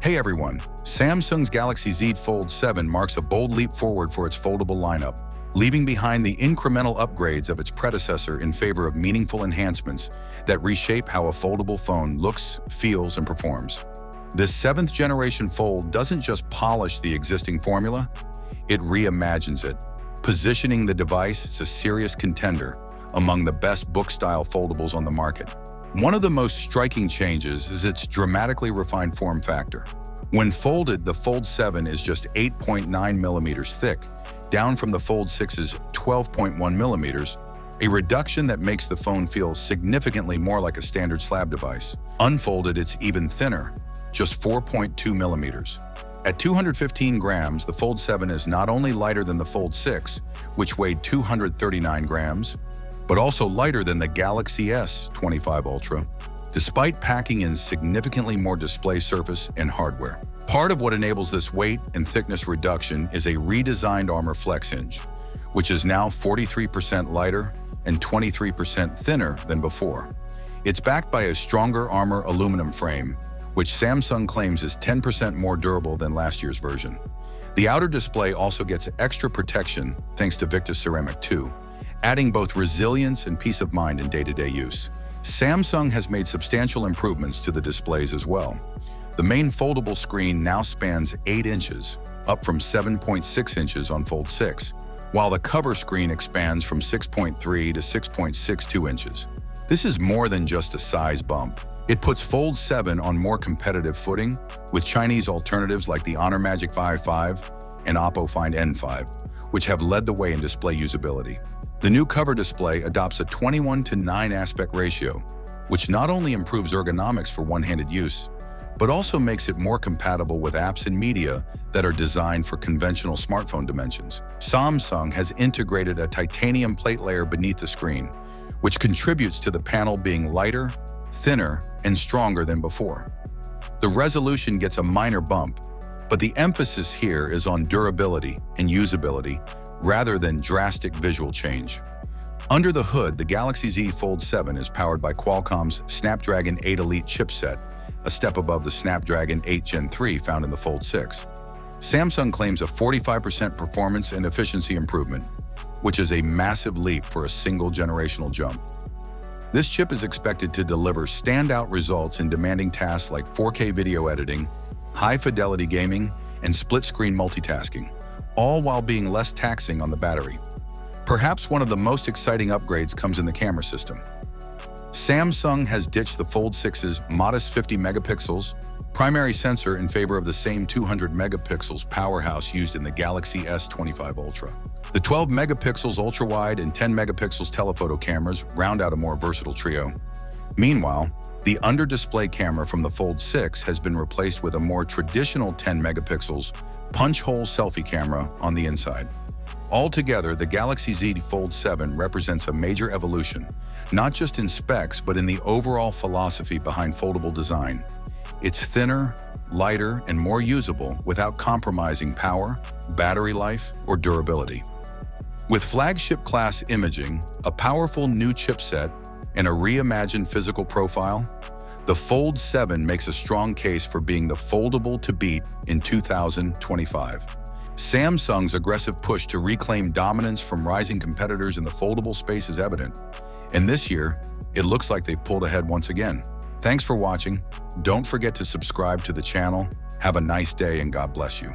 Hey everyone, Samsung's Galaxy Z Fold 7 marks a bold leap forward for its foldable lineup, leaving behind the incremental upgrades of its predecessor in favor of meaningful enhancements that reshape how a foldable phone looks, feels, and performs. This 7th generation Fold doesn't just polish the existing formula, it reimagines it, positioning the device as a serious contender among the best book-style foldables on the market. One of the most striking changes is its dramatically refined form factor. When folded, the Fold 7 is just 8.9 millimeters thick, down from the Fold 6's 12.1 millimeters, a reduction that makes the phone feel significantly more like a standard slab device. Unfolded, it's even thinner, just 4.2 millimeters. At 215 grams, the Fold 7 is not only lighter than the Fold 6, which weighed 239 grams, but also lighter than the Galaxy S25 Ultra, despite packing in significantly more display surface and hardware. Part of what enables this weight and thickness reduction is a redesigned armor flex hinge, which is now 43% lighter and 23% thinner than before. It's backed by a stronger armor aluminum frame, which Samsung claims is 10% more durable than last year's version. The outer display also gets extra protection thanks to Victus Ceramic 2, adding both resilience and peace of mind in day-to-day use. Samsung has made substantial improvements to the displays as well. The main foldable screen now spans 8 inches, up from 7.6 inches on Fold 6, while the cover screen expands from 6.3 to 6.62 inches. This is more than just a size bump. It puts Fold 7 on more competitive footing with Chinese alternatives like the Honor Magic 5 and Oppo Find N5, which have led the way in display usability. The new cover display adopts a 21:9 aspect ratio, which not only improves ergonomics for one-handed use, but also makes it more compatible with apps and media that are designed for conventional smartphone dimensions. Samsung has integrated a titanium plate layer beneath the screen, which contributes to the panel being lighter, thinner, and stronger than before. The resolution gets a minor bump, but the emphasis here is on durability and usability rather than drastic visual change. Under the hood, the Galaxy Z Fold 7 is powered by Qualcomm's Snapdragon 8 Elite chipset, a step above the Snapdragon 8 Gen 3 found in the Fold 6. Samsung claims a 45% performance and efficiency improvement, which is a massive leap for a single generational jump. This chip is expected to deliver standout results in demanding tasks like 4K video editing, high-fidelity gaming, and split-screen multitasking, all while being less taxing on the battery. Perhaps one of the most exciting upgrades comes in the camera system. Samsung has ditched the Fold 6's modest 50 megapixels primary sensor in favor of the same 200 megapixels powerhouse used in the Galaxy S25 Ultra. The 12 megapixels ultra-wide and 10 megapixels telephoto cameras round out a more versatile trio. Meanwhile, the under-display camera from the Fold 6 has been replaced with a more traditional 10 megapixels punch-hole selfie camera on the inside. Altogether, the Galaxy Z Fold 7 represents a major evolution, not just in specs, but in the overall philosophy behind foldable design. It's thinner, lighter, and more usable without compromising power, battery life, or durability. With flagship-class imaging, a powerful new chipset, and a reimagined physical profile, the Fold 7 makes a strong case for being the foldable to beat in 2025. Samsung's aggressive push to reclaim dominance from rising competitors in the foldable space is evident, and this year, it looks like they've pulled ahead once again. Thanks for watching. Don't forget to subscribe to the channel. Have a nice day and God bless you.